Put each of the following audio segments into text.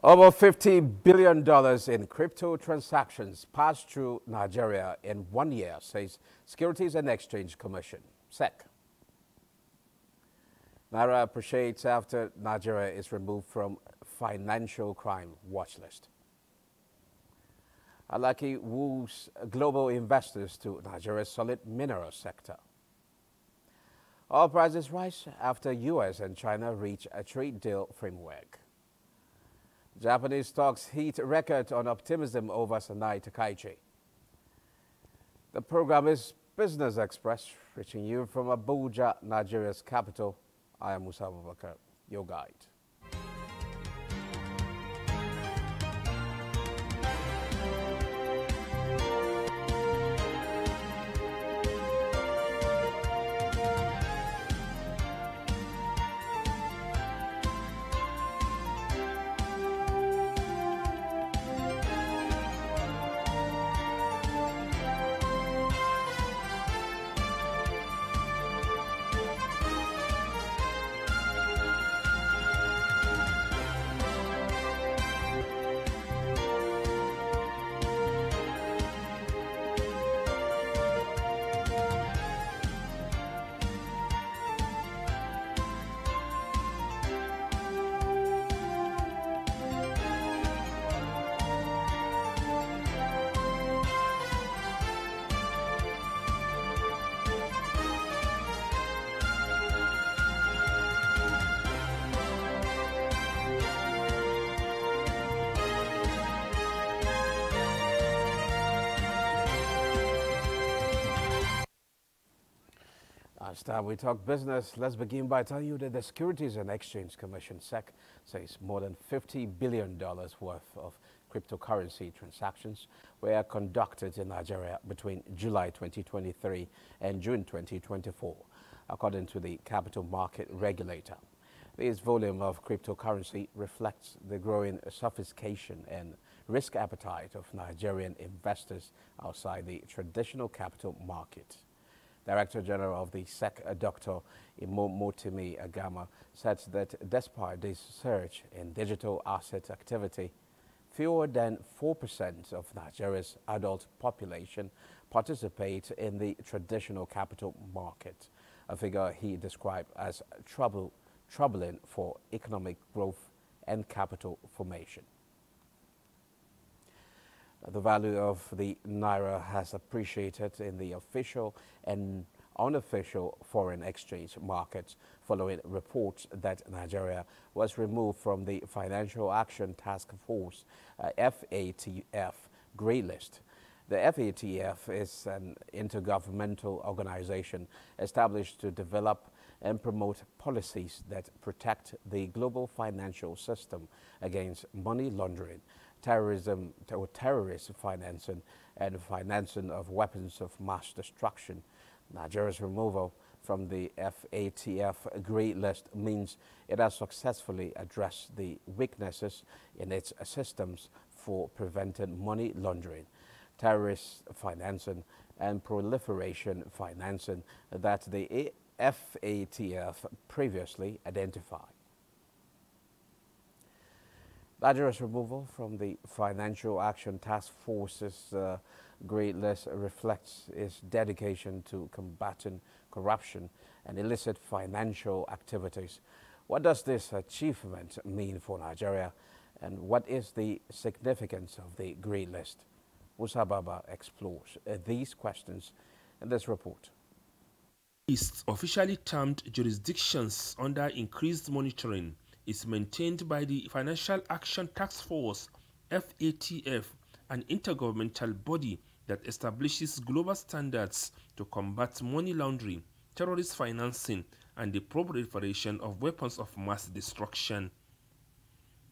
Over $50 billion in crypto transactions passed through Nigeria in 1 year, says Securities and Exchange Commission, SEC. Naira appreciates after Nigeria is removed from financial crime watch list. Alaki woos global investors to Nigeria's solid mineral sector. Oil prices rise after U.S. and China reach a trade deal framework. Japanese stocks hit record on optimism over Sanai Takaichi. The program is Business Express, reaching you from Abuja, Nigeria's capital. I am Musa Abubakar, your guide. Last time we talked business, let's begin by telling you that the Securities and Exchange Commission, SEC, says more than $50 billion worth of cryptocurrency transactions were conducted in Nigeria between July 2023 and June 2024, according to the capital market regulator. This volume of cryptocurrency reflects the growing sophistication and risk appetite of Nigerian investors outside the traditional capital market. Director General of the SEC, Dr. Imomotimi Agama, said that despite this surge in digital asset activity, fewer than 4% of Nigeria's adult population participate in the traditional capital market, a figure he described as troubling for economic growth and capital formation. The value of the Naira has appreciated in the official and unofficial foreign exchange markets following reports that Nigeria was removed from the Financial Action Task Force FATF grey list. The FATF is an intergovernmental organization established to develop and promote policies that protect the global financial system against money laundering, terrorism or terrorist financing, and financing of weapons of mass destruction. Nigeria's removal from the FATF grey list means it has successfully addressed the weaknesses in its systems for preventing money laundering, terrorist financing, and proliferation financing that the FATF previously identified. Nigeria's removal from the Financial Action Task Force's grey list reflects its dedication to combating corruption and illicit financial activities. What does this achievement mean for Nigeria, and what is the significance of the grey list? Musa Baba explores these questions in this report. List, officially termed jurisdictions under increased monitoring, is maintained by the Financial Action Task Force, FATF, an intergovernmental body that establishes global standards to combat money laundering, terrorist financing, and the proliferation of weapons of mass destruction.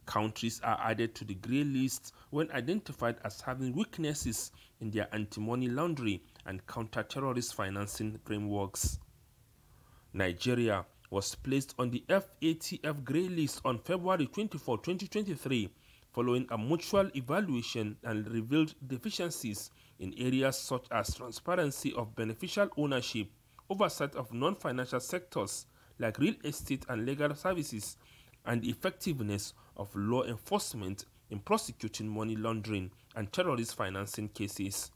Countries are added to the grey list when identified as having weaknesses in their anti-money laundering and counter-terrorist financing frameworks. Nigeria was placed on the FATF grey list on February 24, 2023, following a mutual evaluation and revealed deficiencies in areas such as transparency of beneficial ownership, oversight of non-financial sectors like real estate and legal services, and the effectiveness of law enforcement in prosecuting money laundering and terrorist financing cases.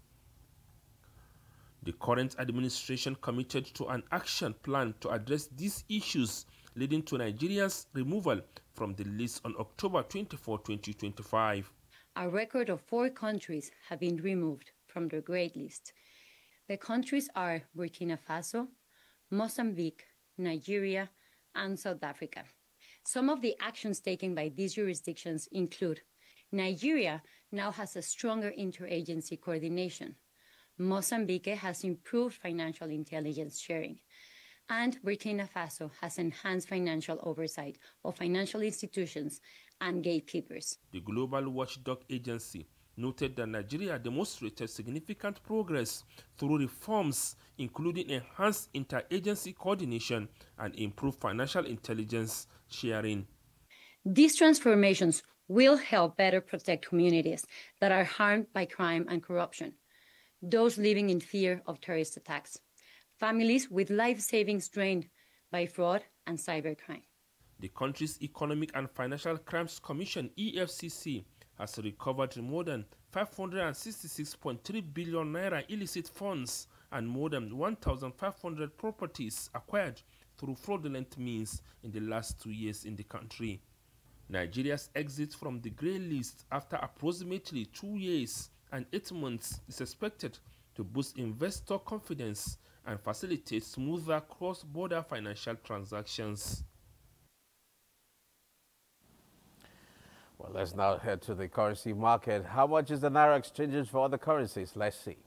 The current administration committed to an action plan to address these issues, leading to Nigeria's removal from the list on October 24, 2025. A record of 4 countries have been removed from the Great List. The countries are Burkina Faso, Mozambique, Nigeria, and South Africa. Some of the actions taken by these jurisdictions include: Nigeria now has a stronger interagency coordination. Mozambique has improved financial intelligence sharing, and Burkina Faso has enhanced financial oversight of financial institutions and gatekeepers. The Global Watchdog Agency noted that Nigeria demonstrated significant progress through reforms, including enhanced interagency coordination and improved financial intelligence sharing. These transformations will help better protect communities that are harmed by crime and corruption, those living in fear of terrorist attacks, families with life savings drained by fraud and cybercrime. The country's Economic and Financial Crimes Commission, EFCC, has recovered more than 566.3 billion naira illicit funds and more than 1,500 properties acquired through fraudulent means in the last 2 years in the country. Nigeria's exit from the grey list after approximately 2 years and 8 months is expected to boost investor confidence and facilitate smoother cross-border financial transactions. Well, let's now head to the currency market. How much is the Naira exchanges for other currencies? Let's see.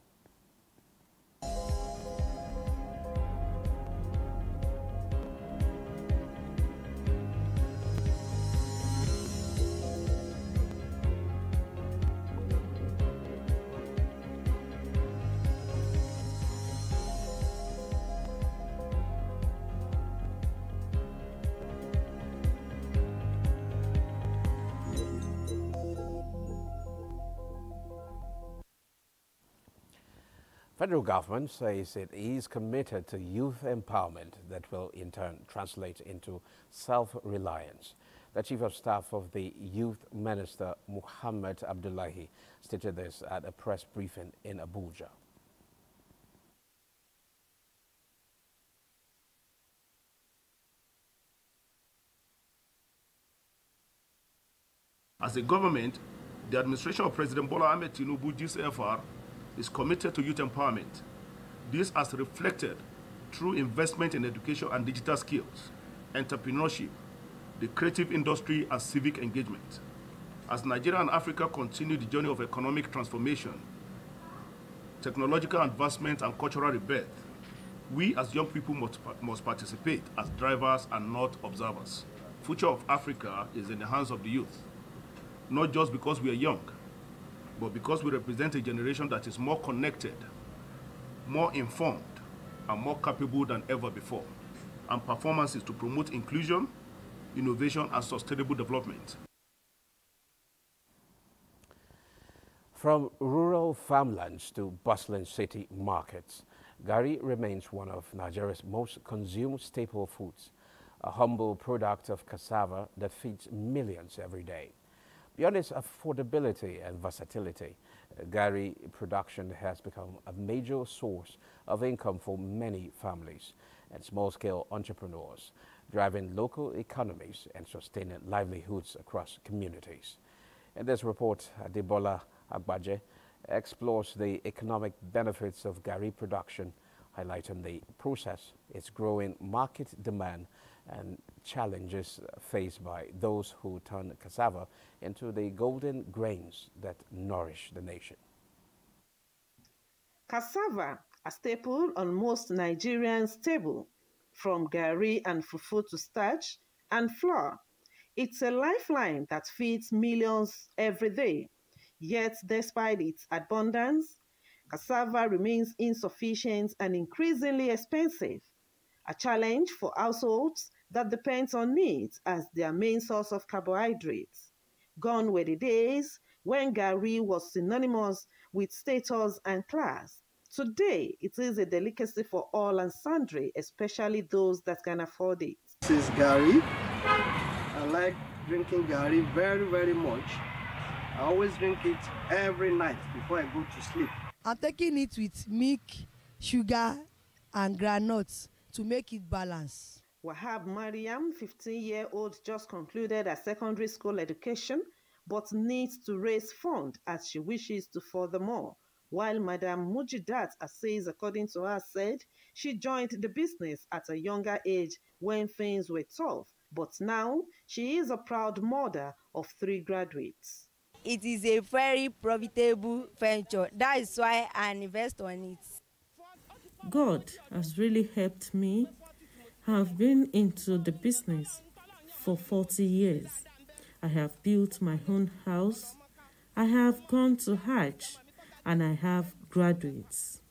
Federal government says it is committed to youth empowerment that will in turn translate into self-reliance. The Chief of Staff of the Youth Minister, Muhammad Abdullahi, stated this at a press briefing in Abuja. As a government, the administration of President Bola Ahmed Tinubu, GCFR, is committed to youth empowerment. This has reflected through investment in education and digital skills, entrepreneurship, the creative industry, and civic engagement. As Nigeria and Africa continue the journey of economic transformation, technological advancement, and cultural rebirth, we as young people must participate as drivers and not observers. The future of Africa is in the hands of the youth, not just because we are young, but because we represent a generation that is more connected, more informed, and more capable than ever before, and performances to promote inclusion, innovation, and sustainable development. From rural farmlands to bustling city markets, Gari remains one of Nigeria's most consumed staple foods, a humble product of cassava that feeds millions every day. Beyond its affordability and versatility, Gari production has become a major source of income for many families and small-scale entrepreneurs, driving local economies and sustaining livelihoods across communities. In this report, Adebola Agbaje explores the economic benefits of Gari production, highlighting the process, its growing market demand, and challenges faced by those who turn cassava into the golden grains that nourish the nation. Cassava, a staple on most Nigerians' table, from gari and fufu to starch and flour. It's a lifeline that feeds millions every day. Yet, despite its abundance, cassava remains insufficient and increasingly expensive, a challenge for households that depends on meat as their main source of carbohydrates. Gone were the days when gari was synonymous with status and class. Today, it is a delicacy for all and sundry, especially those that can afford it. This is gari. I like drinking gari very, very much. I always drink it every night before I go to sleep. I'm taking it with milk, sugar, and granules to make it balance. Wahab Mariam, 15-year-old, just concluded her secondary school education but needs to raise funds as she wishes to furthermore. While Madam Mujidat Aziz, according to her, said she joined the business at a younger age when things were tough, but now she is a proud mother of 3 graduates. It is a very profitable venture. That is why I invest on it. God has really helped me. I've been into the business for 40 years. I have built my own house. I have gone to Hajj, and I have graduates.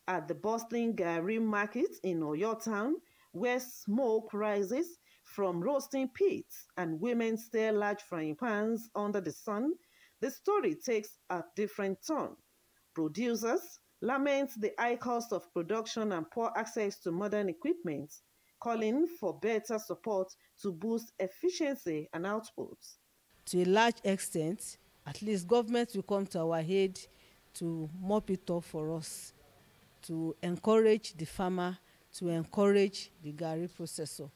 At the bustling Gari market in Oyo town, where smoke rises from roasting pits and women stir large frying pans under the sun, the story takes a different turn. Producers lament the high cost of production and poor access to modern equipment, calling for better support to boost efficiency and output. To a large extent, at least government will come to our aid to mop it up for us, to encourage the farmer, to encourage the Gari processor.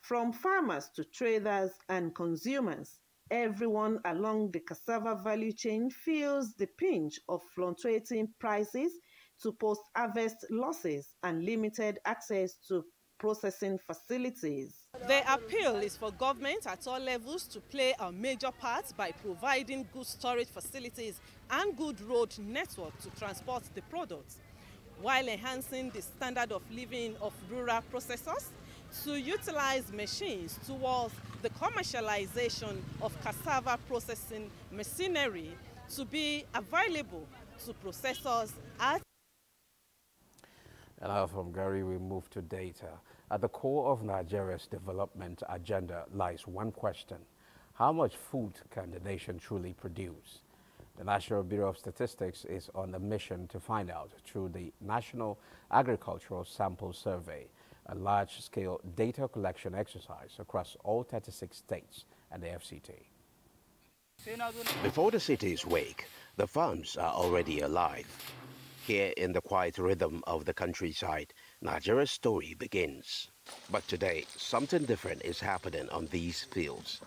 From farmers to traders and consumers, everyone along the cassava value chain feels the pinch of fluctuating prices to post-harvest losses and limited access to processing facilities. The appeal is for government at all levels to play a major part by providing good storage facilities and good road network to transport the products, while enhancing the standard of living of rural processors, to utilize machines towards the commercialization of cassava processing machinery to be available to processors at. And now from Gary, we move to data. At the core of Nigeria's development agenda lies one question: how much food can the nation truly produce? The National Bureau of Statistics is on a mission to find out through the National Agricultural Sample Survey, a large-scale data collection exercise across all 36 states and the FCT. Before the cities wake, the farms are already alive. Here in the quiet rhythm of the countryside, Nigeria's story begins. But today, something different is happening on these fields.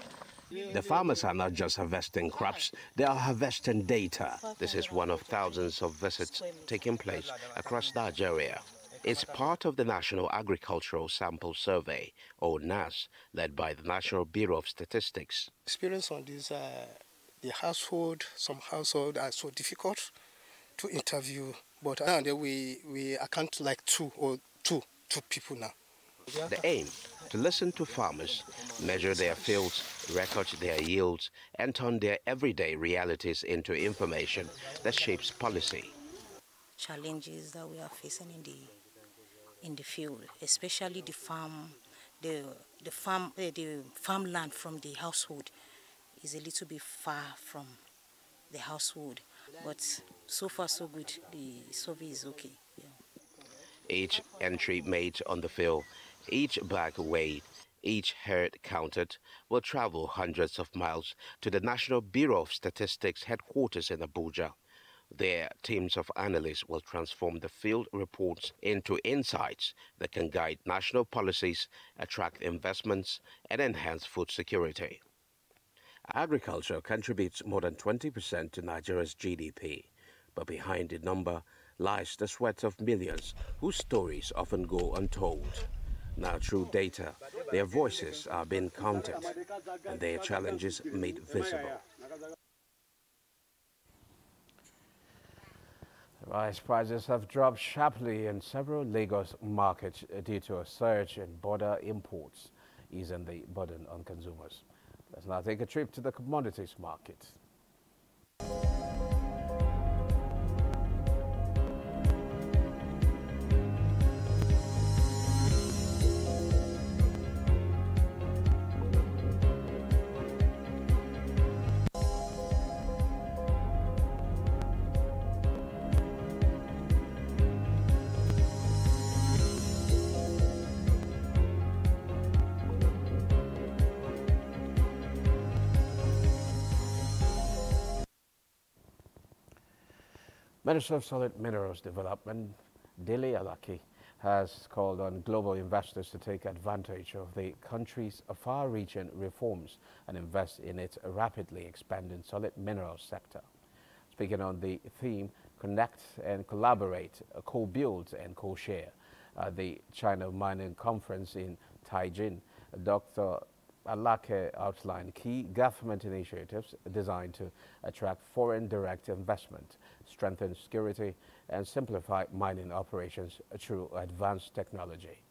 The farmers are not just harvesting crops, they are harvesting data. This is one of thousands of visits taking place across Nigeria. It's part of the National Agricultural Sample Survey, or NAS, led by the National Bureau of Statistics. Experience on this, the household, some households are so difficult to interview, but now we account like two people now. The aim, to listen to farmers, measure their fields, record their yields, and turn their everyday realities into information that shapes policy. Challenges that we are facing in the field, especially the farmland from the household is a little bit far from the household, but so far so good. The survey is okay. Yeah. Each entry made on the field, each bag weighed, each herd counted, will travel hundreds of miles to the National Bureau of Statistics headquarters in Abuja. There, teams of analysts will transform the field reports into insights that can guide national policies, attract investments, and enhance food security. Agriculture contributes more than 20% to Nigeria's GDP, but behind the number lies the sweat of millions whose stories often go untold. Now, through data, their voices are being counted and their challenges made visible. Rice prices have dropped sharply in several Lagos markets due to a surge in border imports, easing the burden on consumers. Let's now take a trip to the commodities market. Minister of Solid Minerals Development, Dele Alaki, has called on global investors to take advantage of the country's far-reaching reforms and invest in its rapidly expanding solid minerals sector. Speaking on the theme, Connect and Collaborate, Co-Build and Co-Share, the China Mining Conference in Taijin, Dr. Alake outlined key government initiatives designed to attract foreign direct investment, strengthen security, and simplify mining operations through advanced technology.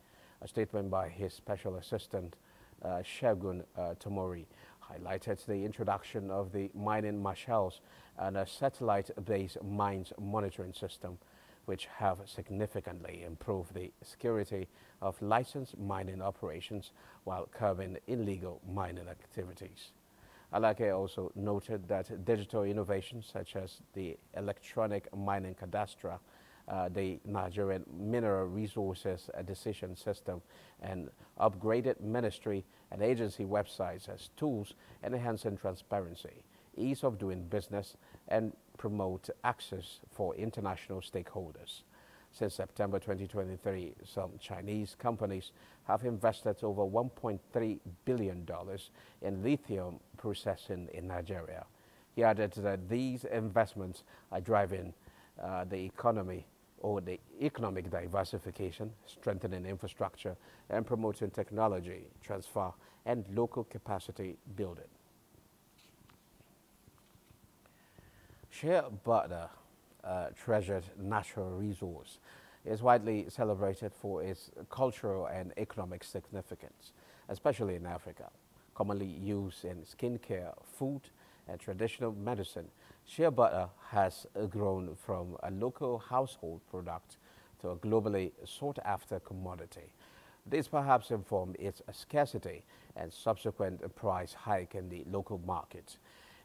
A statement by his special assistant, Shegun Tomori, highlighted the introduction of the mining marshals and a satellite-based mines monitoring system, which have significantly improved the security of licensed mining operations while curbing illegal mining activities. Alake also noted that digital innovations such as the electronic mining cadastre, the Nigerian Mineral Resources Decision System, and upgraded ministry and agency websites as tools in enhancing transparency, ease of doing business, and promote access for international stakeholders. Since September 2023, some Chinese companies have invested over $1.3 billion in lithium processing in Nigeria. He added that these investments are driving the economy or the economic diversification, strengthening infrastructure, and promoting technology transfer and local capacity building. Shea butter, a treasured natural resource, is widely celebrated for its cultural and economic significance, especially in Africa. Commonly used in skincare, food, and traditional medicine, shea butter has grown from a local household product to a globally sought-after commodity. This perhaps informed its scarcity and subsequent price hike in the local market.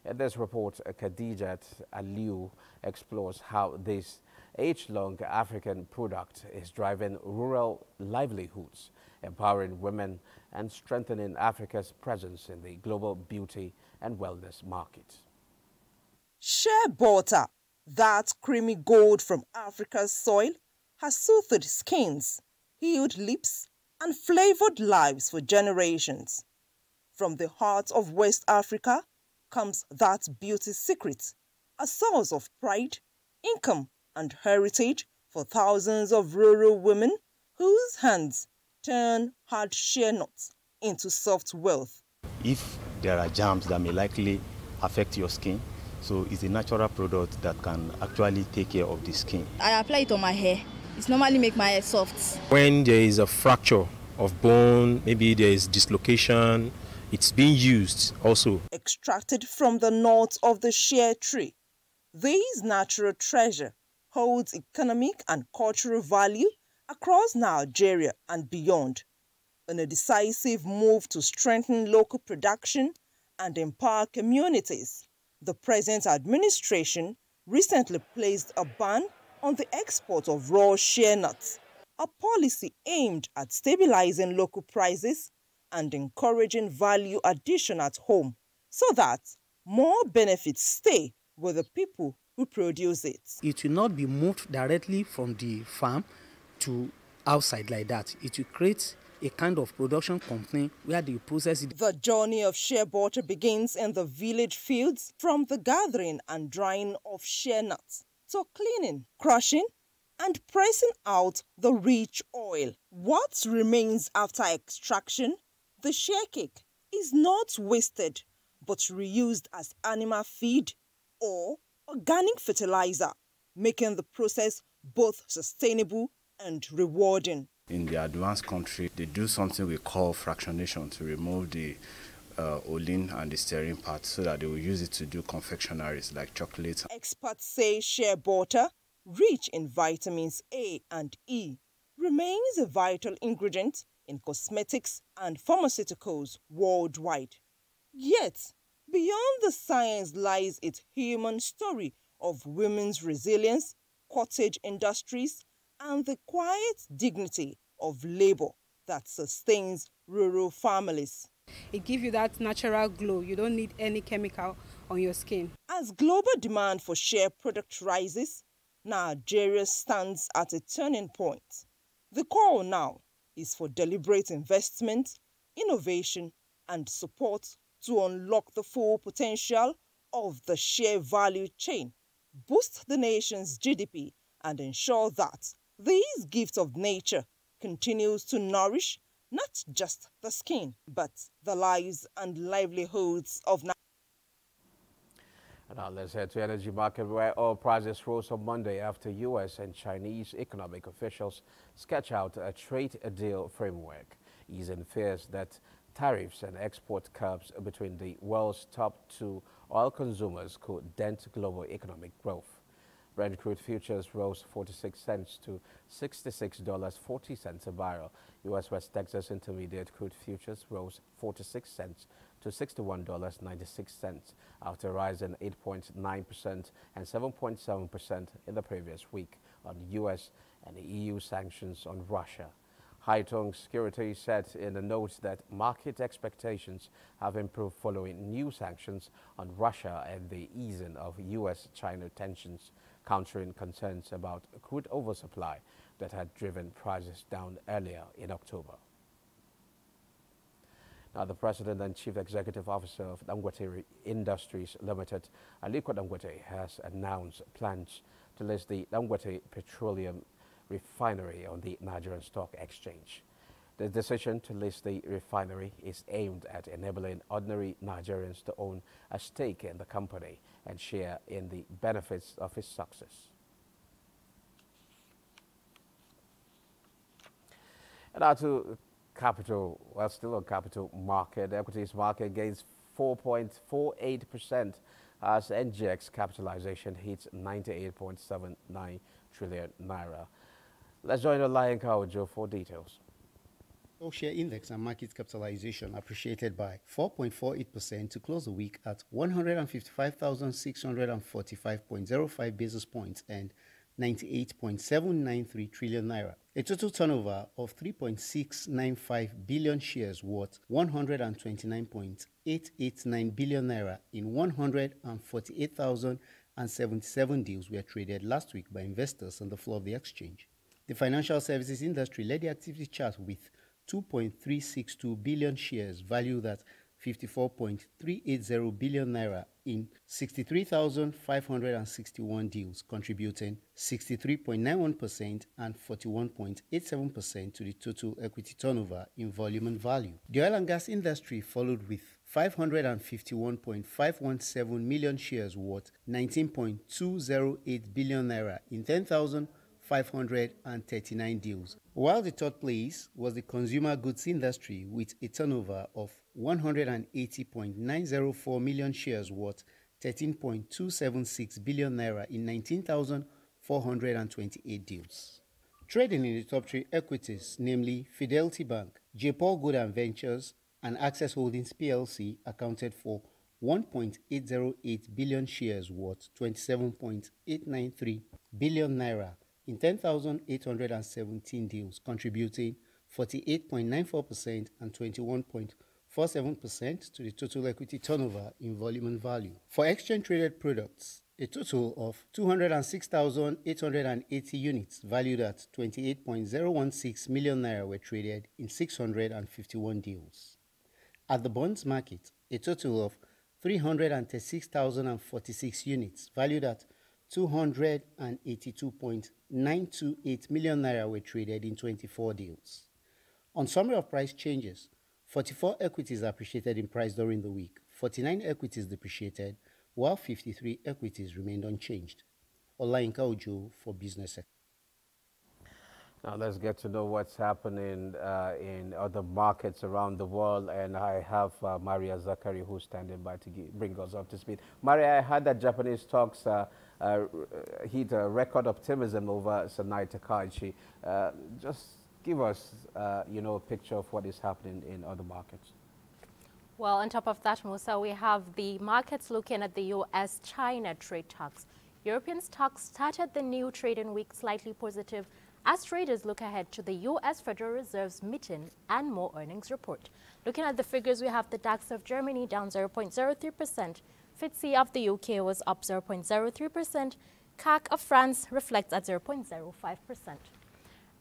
In this report, Khadijat Aliu explores how this age-long African product is driving rural livelihoods, empowering women, and strengthening Africa's presence in the global beauty and wellness market. Shea butter, that creamy gold from Africa's soil, has soothed skins, healed lips, and flavored lives for generations. From the heart of West Africa comes that beauty secret, a source of pride, income, and heritage for thousands of rural women whose hands turn hard shea nuts into soft wealth. If there are germs that may likely affect your skin, so it's a natural product that can actually take care of the skin. I apply it on my hair. It normally makes my hair soft. When there is a fracture of bone, maybe there is dislocation, it's being used also. Extracted from the nuts of the shea tree, this natural treasure holds economic and cultural value across Nigeria and beyond. In a decisive move to strengthen local production and empower communities, the present administration recently placed a ban on the export of raw shea nuts, a policy aimed at stabilizing local prices and encouraging value addition at home so that more benefits stay with the people who produce it. It will not be moved directly from the farm to outside like that. It will create a kind of production company where they process it. The journey of shea butter begins in the village fields, from the gathering and drying of shea nuts to cleaning, crushing, and pressing out the rich oil. What remains after extraction, the shea cake, is not wasted but reused as animal feed or organic fertilizer, making the process both sustainable and rewarding. In the advanced country, they do something we call fractionation to remove the olein and the stearin part so that they will use it to do confectionaries like chocolates. Experts say shea butter, rich in vitamins A and E, remains a vital ingredient in cosmetics and pharmaceuticals worldwide. Yet, beyond the science lies its human story of women's resilience, cottage industries, and the quiet dignity of labor that sustains rural families. It gives you that natural glow. You don't need any chemical on your skin. As global demand for shea product rises, Nigeria stands at a turning point. The call now is for deliberate investment, innovation, and support to unlock the full potential of the share value chain, boost the nation's GDP, and ensure that this gift of nature continues to nourish not just the skin, but the lives and livelihoods of Nigerians. Now let's head to energy market where oil prices rose on Monday after U.S. and Chinese economic officials sketch out a trade deal framework, easing fears that tariffs and export curbs between the world's top two oil consumers could dent global economic growth. Brent crude futures rose 46 cents to $66.40 a barrel. U.S. West Texas Intermediate crude futures rose 46 cents to $61.96 after rising 8.9% and 7.7% in the previous week on U.S. and EU sanctions on Russia. Haitong Securities said in a note that market expectations have improved following new sanctions on Russia and the easing of U.S.-China tensions, countering concerns about crude oversupply that had driven prices down earlier in October. Now, the President and Chief Executive Officer of Dangote Industries Limited, Aliko Dangote, has announced plans to list the Dangote Petroleum Refinery on the Nigerian Stock Exchange. The decision to list the refinery is aimed at enabling ordinary Nigerians to own a stake in the company and share in the benefits of its success. And now to capital, well, still on capital market. The equities market gains 4.48% as NGX capitalization hits 98.79 trillion naira. Let's join Olayenka Ojo for details. All share index and market capitalization appreciated by 4.48% to close the week at 155,645.05 basis points and 98.793 trillion naira. A total turnover of 3.695 billion shares worth 129.889 billion naira in 148,077 deals were traded last week by investors on the floor of the exchange. The financial services industry led the activity chart with 2.362 billion shares valued at 54.380 billion naira in 63,561 deals, contributing 63.91% and 41.87% to the total equity turnover in volume and value. The oil and gas industry followed with 551.517 million shares worth 19.208 billion naira in 10,539 deals, while the third place was the consumer goods industry with a turnover of 180.904 million shares worth 13.276 billion naira in 19,428 deals. Trading in the top three equities, namely Fidelity Bank, J. Paul Good and Ventures, and Access Holdings PLC, accounted for 1.808 billion shares worth 27.893 billion naira in 10,817 deals, contributing 48.94% and 21.47% to the total equity turnover in volume and value. For exchange-traded products, a total of 206,880 units valued at 28.016 million naira were traded in 651 deals. At the bonds market, a total of 336,046 units valued at 282.928 million naira were traded in 24 deals. On summary of price changes, 44 equities appreciated in price during the week, 49 equities depreciated, while 53 equities remained unchanged. Olayenka Ojo for Business Sector. Now let's get to know what's happening in other markets around the world, and I have Maria Zakari who's standing by to bring us up to speed. Maria, I heard that Japanese stocks hit a record optimism over Sanai Takaichi. Just give us, a picture of what is happening in other markets. Well, on top of that, Musa, we have the markets looking at the U.S.-China trade talks. European stocks started the new trading week slightly positive as traders look ahead to the U.S. Federal Reserve's meeting and more earnings report. Looking at the figures, we have the DAX of Germany down 0.03%, FTSE of the UK was up 0.03%, CAC of France reflects at 0.05%.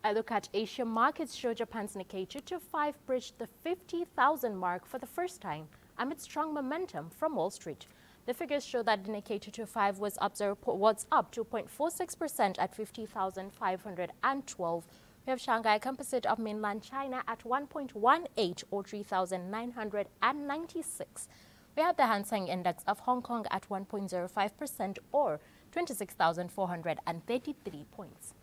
A look at Asian markets show Japan's Nikkei 225 breached the 50,000 mark for the first time amid strong momentum from Wall Street. The figures show that the Nikkei 225 was up 2.46% at 50,512. We have Shanghai Composite of mainland China at 1.18 or 3,996. We have the Hang Seng Index of Hong Kong at 1.05% or 26,433 points.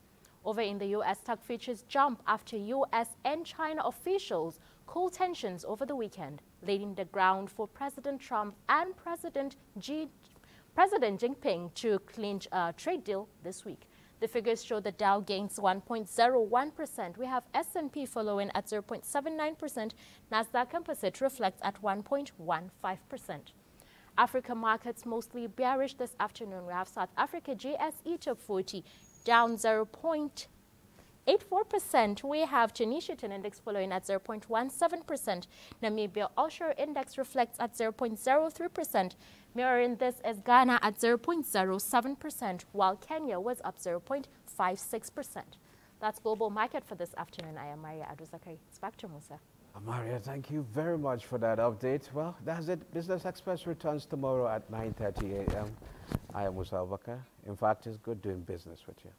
Over in the U.S., stock futures jump after U.S. and China officials cooled tensions over the weekend, laying the ground for President Trump and President Jinping to clinch a trade deal this week. The figures show the Dow gains 1.01%. We have S&P following at 0.79%. Nasdaq Composite reflects at 1.15%. Africa markets mostly bearish this afternoon. We have South Africa JSE Top 40 down 0.84%. We have Tunisia Index following at 0.17%. Namibia Offshore Index reflects at 0.03%. Mirroring this is Ghana at 0.07%, while Kenya was up 0.56%. That's global market for this afternoon. I am Maria Aduzakari. It's back to Musa. Maria, thank you very much for that update. Well, that's it. Business Express returns tomorrow at 9:30 a.m. I am Musa Abubakar. In fact, it's good doing business with you.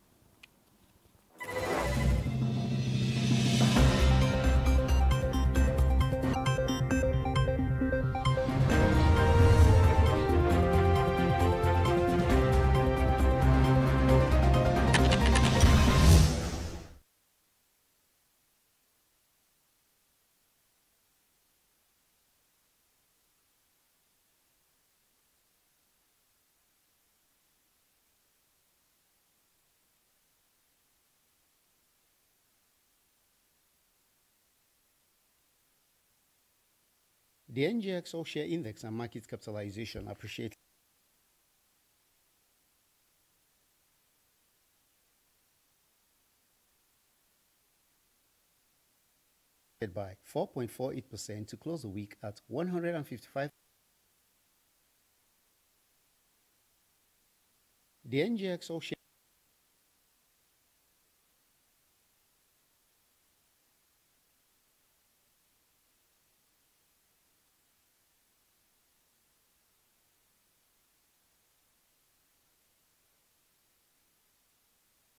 The NGX All-Share Index and market capitalization appreciated by 4.48% to close the week at 155. The NGX All-Share